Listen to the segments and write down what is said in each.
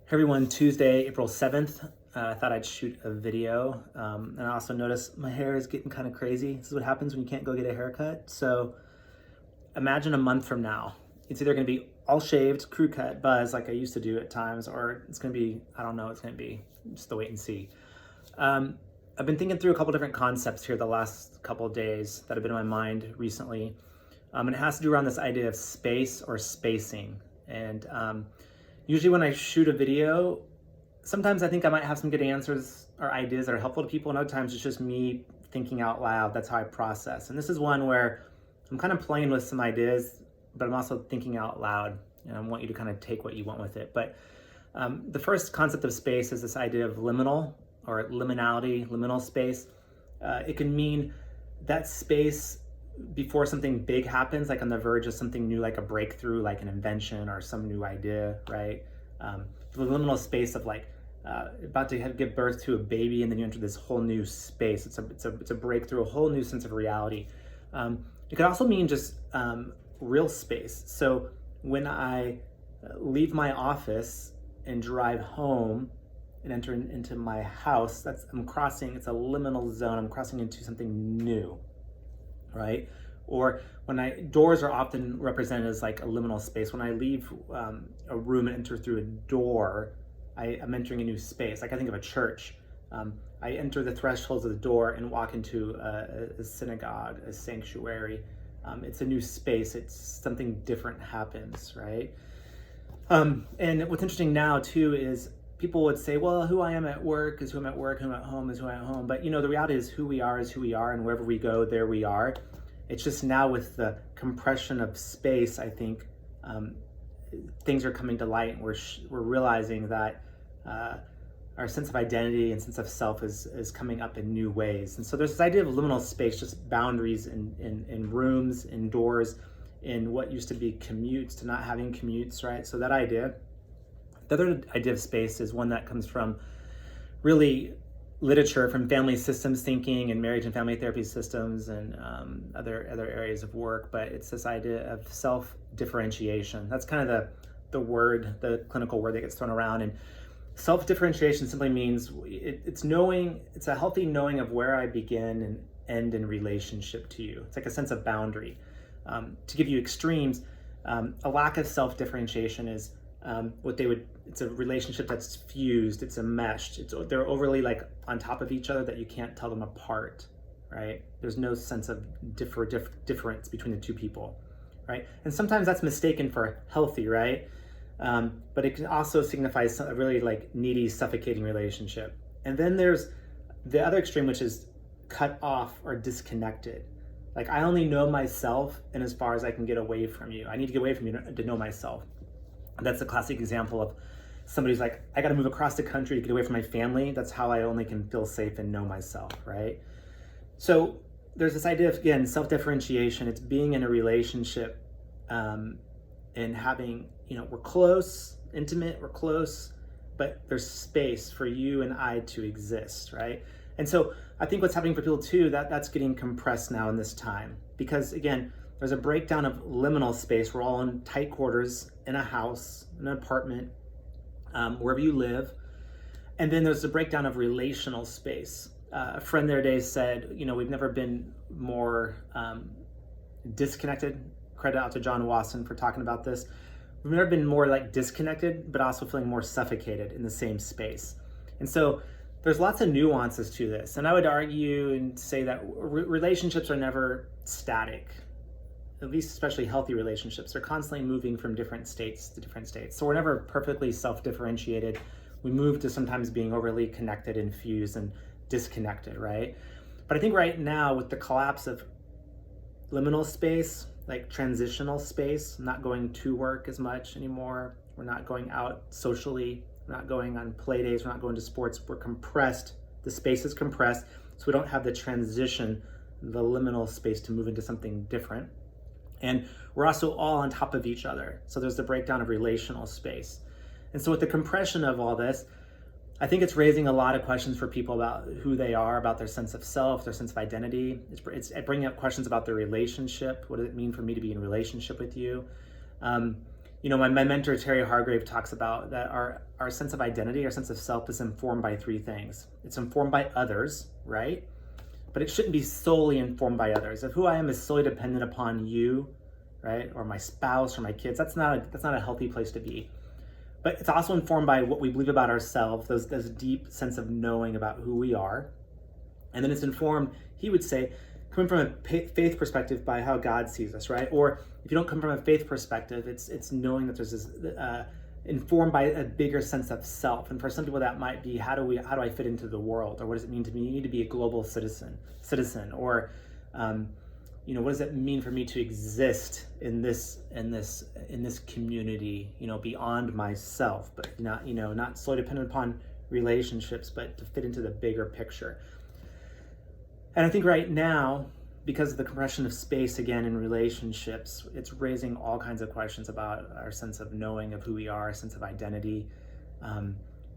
Hey everyone, Tuesday, April 7th. I thought I'd shoot a video. And I also noticed my hair is getting kind of crazy. This is what happens when you can't go get a haircut. So imagine a month from now. It's either going to be all shaved, crew cut, buzz like I used to do at times, or it's going to be, I don't know, it's going to be just the wait and see. I've been thinking through a couple different concepts here the last couple of days that have been in my mind recently. And it has to do around this idea of space or spacing. And usually when I shoot a video, sometimes I think I might have some good answers or ideas that are helpful to people, and other times it's just me thinking out loud. That's how I process. And this is one where I'm kind of playing with some ideas, but I'm also thinking out loud, and I want you to kind of take what you want with it. But the first concept of space is this idea of liminal or liminality, liminal space. It can mean that space before something big happens, like on the verge of something new, like a breakthrough, like an invention or some new idea, right? The liminal space of like about to give birth to a baby, and then you enter this whole new space. It's a breakthrough, a whole new sense of reality. It could also mean just real space. So when I leave my office and drive home and enter into my house, I'm crossing, it's a liminal zone. I'm crossing into something new, right? Or doors are often represented as like a liminal space. When I leave a room and enter through a door, I'm entering a new space. Like I think of a church. I enter the thresholds of the door and walk into a synagogue, a sanctuary. It's a new space. It's something different happens, right? And what's interesting now too is people would say, well, who I am at work is who I'm at work, who I'm at home is who I'm at home. But the reality is who we are is who we are, and wherever we go, there we are. It's just now with the compression of space, I think things are coming to light, and we're realizing that our sense of identity and sense of self is coming up in new ways. And so there's this idea of liminal space, just boundaries in rooms, in doors, in what used to be commutes to not having commutes, right? So that idea. The other idea of space is one that comes from really literature, from family systems thinking and marriage and family therapy systems and other areas of work. But it's this idea of self-differentiation. That's kind of the clinical word that gets thrown around. And self-differentiation simply means it's a healthy knowing of where I begin and end in relationship to you. It's like a sense of boundary. To give you extremes, a lack of self-differentiation is it's a relationship that's fused, it's enmeshed, they're overly like on top of each other that you can't tell them apart, right? There's no sense of difference between the two people, right? And sometimes that's mistaken for healthy, right? But it can also signify a really like needy, suffocating relationship. And then there's the other extreme, which is cut off or disconnected. Like I only know myself and as far as I can get away from you. I need to get away from you to know myself. That's a classic example of somebody who's like, I got to move across the country to get away from my family. That's how I only can feel safe and know myself, right? So there's this idea of, again, self-differentiation. It's being in a relationship and having, we're close, intimate, we're close, but there's space for you and I to exist, right? And so I think what's happening for people too, that's getting compressed now in this time. Because again, there's a breakdown of liminal space. We're all in tight quarters, in a house, in an apartment, wherever you live. And then there's a breakdown of relational space. A friend the other day said, we've never been more disconnected. Credit out to John Wasson for talking about this. We've never been more like disconnected, but also feeling more suffocated in the same space. And so there's lots of nuances to this. And I would argue and say that relationships are never static. At least especially healthy relationships, are constantly moving from different states to different states. So we're never perfectly self-differentiated. We move to sometimes being overly connected and fused and disconnected, right? But I think right now with the collapse of liminal space, like transitional space, not going to work as much anymore. We're not going out socially. We're not going on play days. We're not going to sports. We're compressed. The space is compressed. So we don't have the transition, the liminal space to move into something different. And we're also all on top of each other. So there's the breakdown of relational space. And so with the compression of all this, I think it's raising a lot of questions for people about who they are, about their sense of self, their sense of identity. It's bringing up questions about their relationship. What does it mean for me to be in a relationship with you? My mentor, Terry Hargrave, talks about that our sense of identity, our sense of self is informed by three things. It's informed by others, right? But it shouldn't be solely informed by others. If who I am is solely dependent upon you, right, or my spouse or my kids, that's not a healthy place to be. But it's also informed by what we believe about ourselves, those deep sense of knowing about who we are. And then it's informed, he would say, coming from a faith perspective by how God sees us, right? Or if you don't come from a faith perspective, it's knowing that there's this informed by a bigger sense of self. And for some people that might be, how do I fit into the world? Or what does it mean to me to be a global citizen? Or what does it mean for me to exist in this community, beyond myself, but not solely dependent upon relationships, but to fit into the bigger picture. And I think right now, because of the compression of space again in relationships, it's raising all kinds of questions about our sense of knowing of who we are, our sense of identity.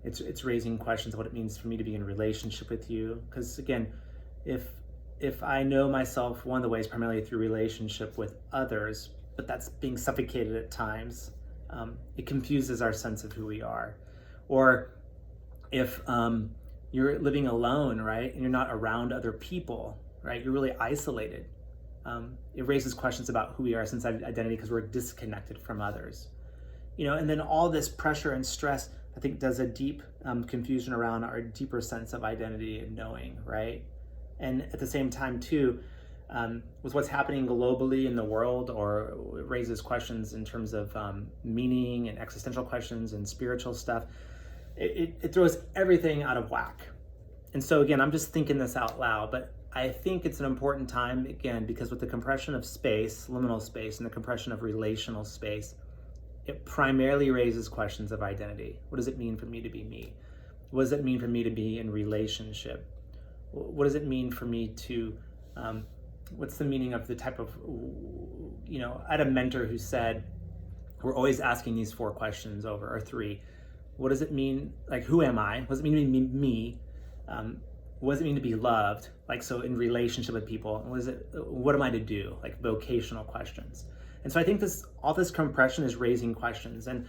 It's raising questions of what it means for me to be in a relationship with you. Because again, if I know myself, one of the ways primarily through relationship with others, but that's being suffocated at times, it confuses our sense of who we are. Or if you're living alone, right, and you're not around other people, right, you're really isolated. It raises questions about who we are, sense of identity, because we're disconnected from others. And then all this pressure and stress, I think, does a deep confusion around our deeper sense of identity and knowing, right? And at the same time, too, with what's happening globally in the world, or it raises questions in terms of meaning and existential questions and spiritual stuff, it throws everything out of whack. And so again, I'm just thinking this out loud, but I think it's an important time, again, because with the compression of space, liminal space, and the compression of relational space, it primarily raises questions of identity. What does it mean for me to be me? What does it mean for me to be in relationship? What does it mean for me to, what's the meaning of the type of, I had a mentor who said, we're always asking these 4 questions over, or 3. What does it mean, like, who am I? What does it mean to be me? What does it mean to be loved? Like, so in relationship with people, what am I to do? Like vocational questions. And so I think all this compression is raising questions. And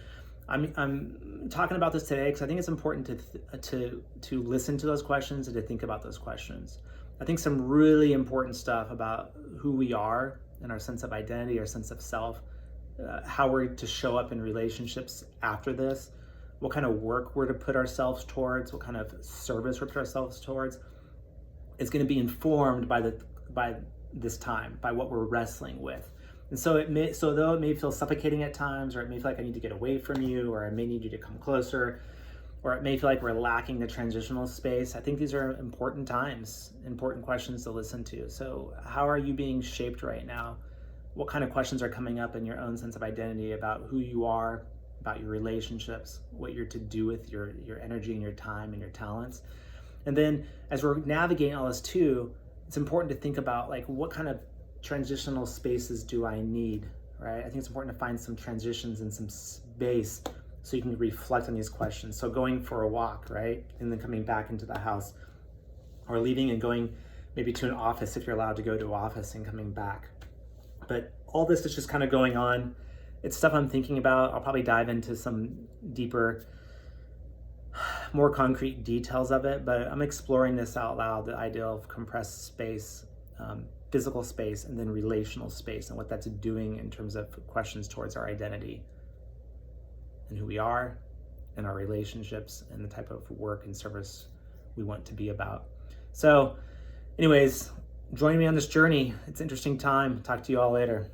I'm talking about this today because I think it's important to listen to those questions and to think about those questions. I think some really important stuff about who we are and our sense of identity, our sense of self, how we're to show up in relationships after this, what kind of work we're to put ourselves towards, what kind of service we're to put ourselves towards, is going to be informed by this time, by what we're wrestling with. And so though it may feel suffocating at times, or it may feel like I need to get away from you, or I may need you to come closer, or it may feel like we're lacking the transitional space, I think these are important times, important questions to listen to. So how are you being shaped right now? What kind of questions are coming up in your own sense of identity about who you are, about your relationships, what you're to do with your energy and your time and your talents? And then as we're navigating all this too, it's important to think about, like, what kind of transitional spaces do I need, right? I think it's important to find some transitions and some space so you can reflect on these questions. So going for a walk, right? And then coming back into the house, or leaving and going maybe to an office if you're allowed to go to an office, and coming back. But all this is just kind of going on. It's stuff I'm thinking about. I'll probably dive into some deeper, more concrete details of it, but I'm exploring this out loud, the idea of compressed space, physical space, and then relational space, and what that's doing in terms of questions towards our identity and who we are, and our relationships, and the type of work and service we want to be about. So anyways, join me on this journey. It's an interesting time. Talk to you all later.